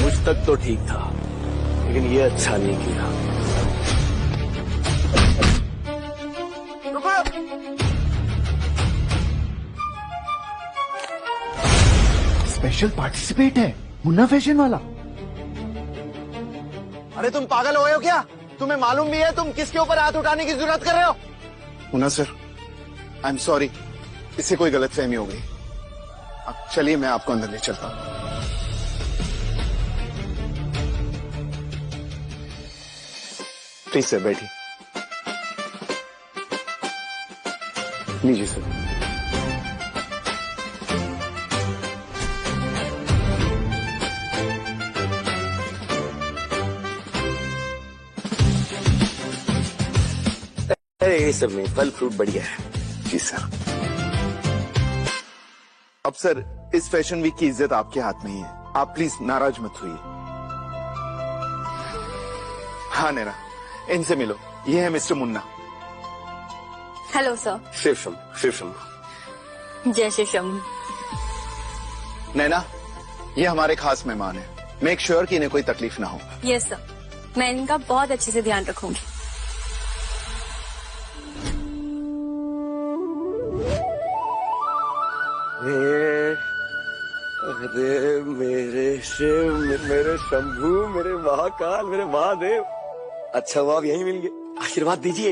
मुझ तक तो ठीक था, लेकिन ये अच्छा नहीं किया। स्पेशल पार्टिसिपेट है मुन्ना फैशन वाला। अरे तुम पागल हो गए हो क्या? तुम्हें मालूम भी है तुम किसके ऊपर हाथ उठाने की जरूरत कर रहे हो? Munna sir, I am sorry, इससे कोई गलतफहमी हो गई। अब चलिए मैं आपको अंदर ले चलता हूं। प्लीज सर बैठिए। लीजिए सर। ये सब में फल फ्रूट बढ़िया है। जी सर। अब सर इस फैशन वीक की इज्जत आपके हाथ में ही है, आप प्लीज नाराज मत होइए। हाँ नैना, इनसे मिलो, ये है mister Munna. Hello sir. Shiv Shambhu. जय शिव शंभू। नैना, ये हमारे खास मेहमान हैं। मेक श्योर कि इन्हें कोई तकलीफ ना हो। यस सर, मैं इनका बहुत अच्छे से ध्यान रखूंगी। अरे मेरे शिव, मेरे शंभू, मेरे महाकाल, मेरे महादेव, अच्छा हुआ आप यहीं मिल गए। आशीर्वाद दीजिए।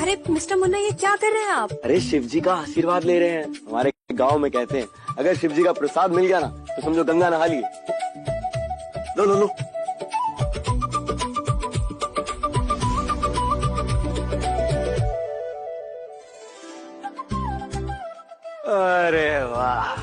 अरे मिस्टर मुन्ना, ये क्या कर रहे हैं आप? अरे शिव जी का आशीर्वाद ले रहे हैं। हमारे गांव में कहते हैं अगर शिव जी का प्रसाद मिल गया ना तो समझो गंगा नहा लिए। लो लो लो। अरे वाह,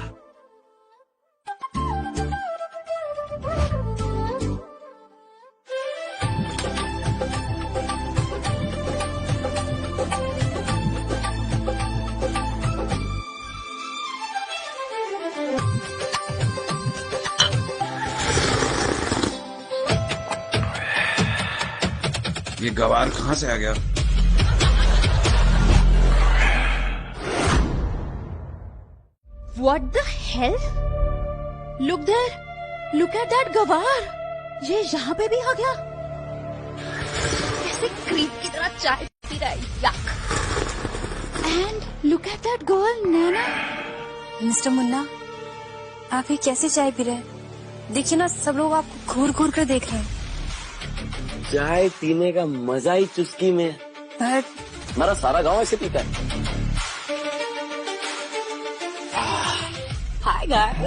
ये गवार कहाँ से आ गया? What the hell? Look there! Look at that गवार! ये यहाँ पे भी आ गया। कैसे क्रीप की तरह चाय पी रहा है। Yuck! And look at that girl, Naina. Mister Munna, आप ये कैसे चाय पी रहे हैं? देखिए ना, सब लोग आपको घूर घूर कर देख रहे हैं। चाय पीने का मजा ही चुस्की में। पर हमारा सारा गांव ऐसे पीता है। Hi guys!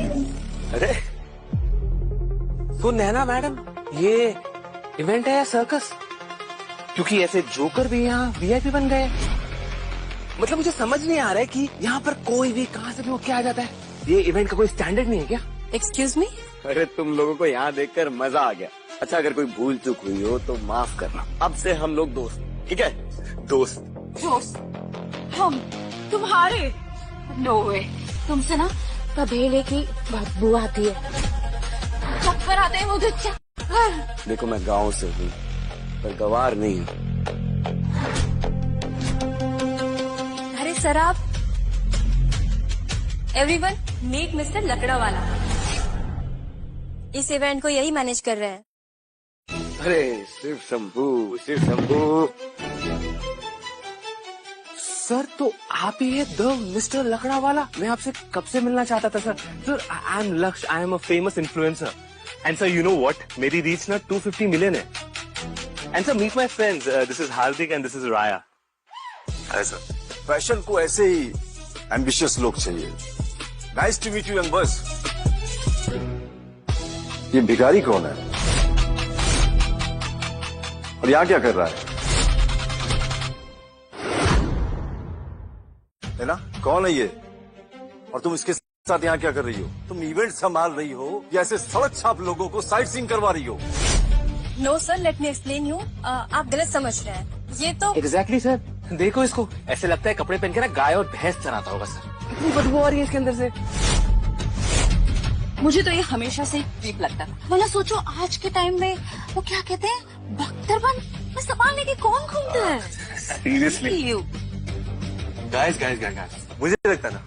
अरे तो नैना मैडम, ये इवेंट है या सर्कस? क्योंकि ऐसे जोकर भी यहाँ वीआईपी बन गए। मतलब मुझे समझ नहीं आ रहा है कि यहाँ पर कोई भी कहाँ से भी उठ के आ जाता है। ये इवेंट का कोई स्टैंडर्ड नहीं है क्या? Excuse me? अरे तुम लोगों को यहाँ देखकर मजा आ गया। अच्छा, अगर कोई भूल चूक हुई हो तो माफ करना। अब से हम लोग दोस्त, ठीक है? दोस्त हम तुम्हारे? नो वे, तुमसे ना कबेले की बदबू आती है। चक्कर आते हैं मुझे, चक्कर। देखो मैं गांव से हूँ पर गवार नहीं हूँ। अरे सर, आप एवरीवन मीट मिस्टर लकड़ा वाला। इस इवेंट को यही मैनेज कर रहे हैं। अरे शिव शंभू, शिव शंभू। सर तो आप ही है द मिस्टर लकड़ा वाला? मैं आपसे कब से मिलना चाहता था sir. Sir I am Lakshya, I am a famous influencer and sir you know what, मेरी रीच ना 250 मिलियन है। And sir meet my friends, this is Hardik and this is Raya. ऐसा फैशन को ऐसे ही एम्बिशियस लोग चाहिए। Nice to meet you young boys. ये भिखारी कौन है और यहाँ क्या कर रहा है ना? कौन है ये और तुम इसके साथ यहाँ क्या कर रही हो? तुम इवेंट संभाल रही हो या ऐसे सड़क छाप लोगों को साइट सीइंग करवा रही हो? No sir, let me explain you. आप गलत समझ रहे हैं। ये तो एग्जैक्टली सर, देखो इसको, ऐसे लगता है कपड़े पहन के ना गाय और भैंस चराता होगा सर। कितनी बदबू आ रही है इसके अंदर से। मुझे तो ये हमेशा से ठीक लगता था। मतलब सोचो आज के टाइम में वो क्या कहते हैं, बख्तरबंद। संभालने के कौन घूमता है? सीरियसली गाइस मुझे लगता ना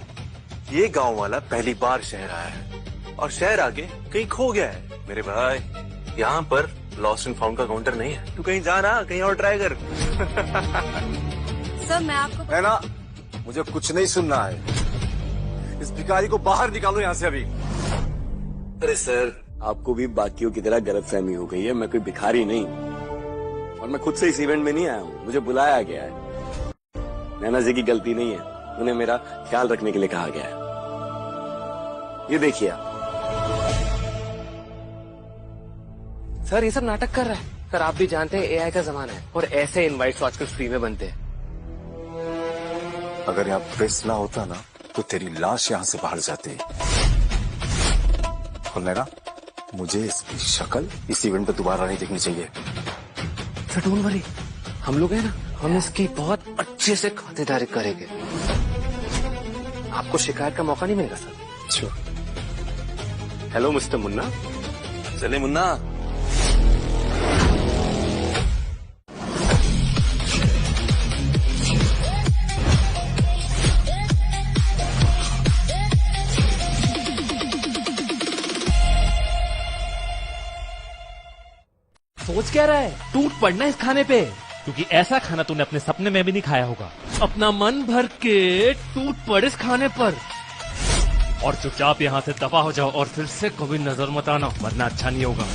ये गांव वाला पहली बार शहर आया है और शहर आके कहीं खो गया है। मेरे भाई यहाँ पर लॉस्ट एंड फाउंड का काउंटर नहीं है, तू कहीं जाना, कहीं और ट्राई कर। सर मैं आपको है ना, मुझे कुछ नहीं सुनना है। इस भिखारी को बाहर निकालो यहाँ से अभी। अरे सर, आपको भी बाकियों की तरह गलतफहमी हो गई है। मैं कोई भिखारी नहीं और मैं खुद से इस इवेंट में नहीं आया हूँ, मुझे बुलाया गया है। नैना जी की गलती नहीं है, उन्हें मेरा ख्याल रखने के लिए कहा गया है। ये देखिए आप। सर ये सब नाटक कर रहा है। सर आप भी जानते हैं एआई का जमाना है और ऐसे इनवाइट्स आजकल फ्री में बनते हैं। अगर यहाँ प्रेस ना होता ना तो तेरी लाश यहाँ से बाहर जाती। और नैना, मुझे इसकी शक्ल इस इवेंट पे दोबारा नहीं देखनी चाहिए। सर डोंट वरी, हम लोग हैं ना, हम इसकी बहुत अच्छे से खातिरदारी करेंगे। आपको शिकायत का मौका नहीं मिलेगा सर। Hello mister Munna. चले मुन्ना। सोच क्या रहा है? टूट पड़ना इस खाने पे, क्योंकि ऐसा खाना तूने अपने सपने में भी नहीं खाया होगा। अपना मन भर के टूट पड़ इस खाने पर और चुपचाप यहाँ से दफा हो जाओ और फिर से कभी नजर मत आना, वरना अच्छा नहीं होगा।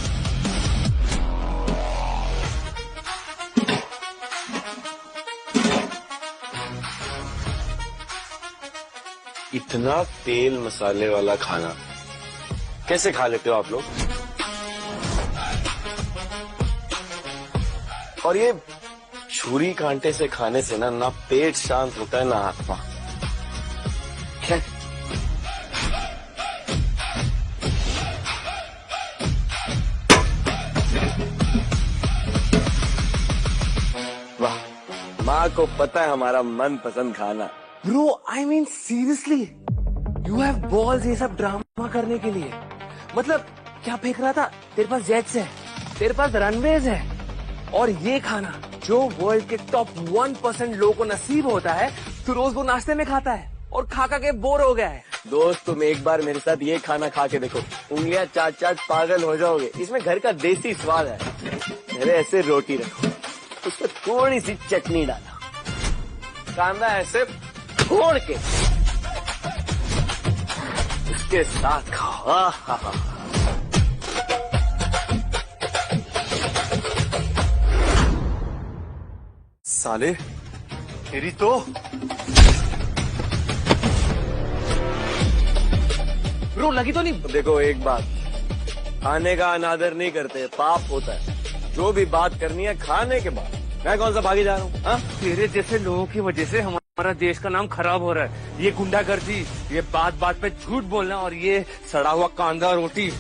इतना तेल मसाले वाला खाना कैसे खा लेते हो आप लोग? और ये छुरी कांटे से खाने से ना पेट शांत होता है ना आत्मा। वाह, माँ को पता है हमारा मन पसंद खाना। Bro I mean seriously, you have balls ये सब ड्रामा करने के लिए। मतलब क्या फेंक रहा था? तेरे पास जेट्स है, तेरे पास रनवेज है, और ये खाना जो वर्ल्ड के टॉप 1% लोगों को नसीब होता है, तो रोज वो नाश्ते में खाता है और खा के बोर हो गया है। दोस्त तुम एक बार मेरे साथ ये खाना खा के देखो, उंगलियां चाट चाट पागल हो जाओगे। इसमें घर का देसी स्वाद है। मेरे ऐसे रोटी रखो, उसमें थोड़ी सी चटनी डाला, कांदा ऐसे फोड़ के उसके साथ खाओ। आहा। साले, तेरी तो ब्रो लगी तो नहीं? देखो एक बात, खाने का अनादर नहीं करते, पाप होता है। जो भी बात करनी है खाने के बाद। मैं कौन सा भागी जा रहा हूँ? हाँ, तेरे जैसे लोगों की वजह से हमारा देश का नाम खराब हो रहा है। ये गुंडागर्दी, ये बात बात पे झूठ बोलना और ये सड़ा हुआ कांदा रोटी,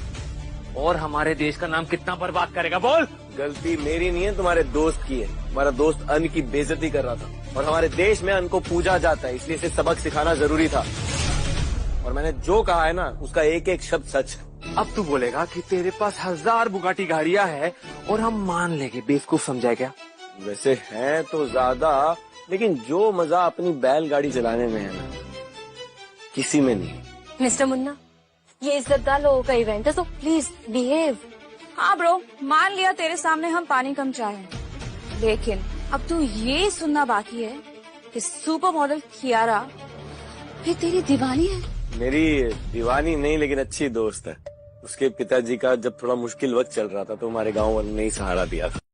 और हमारे देश का नाम कितना बर्बाद करेगा बोल? गलती मेरी नहीं है, तुम्हारे दोस्त की है। हमारा दोस्त अन्न की बेइज्जती कर रहा था और हमारे देश में अन्न को पूजा जाता है, इसलिए इसे सबक सिखाना जरूरी था। और मैंने जो कहा है ना, उसका एक एक शब्द सच है। अब तू बोलेगा कि तेरे पास 1000 बुगाटी गाड़ियां हैं और हम मान लेंगे, बेवकूफ समझाए क्या? वैसे है तो ज्यादा, लेकिन जो मजा अपनी बैलगाड़ी चलाने में है ना, किसी में नहीं। मिस्टर मुन्ना, ये इज्जतदार लोगों का इवेंट है, तो प्लीज बिहेव। हाँ ब्रो, मान लिया तेरे सामने हम पानी कम चाहे, लेकिन अब तू ये सुनना बाकी है कि सुपर मॉडल कियारा ये तेरी दीवानी है। मेरी दीवानी नहीं, लेकिन अच्छी दोस्त है। उसके पिताजी का जब थोड़ा मुश्किल वक्त चल रहा था तो हमारे गांव वालों ने ही सहारा दिया था।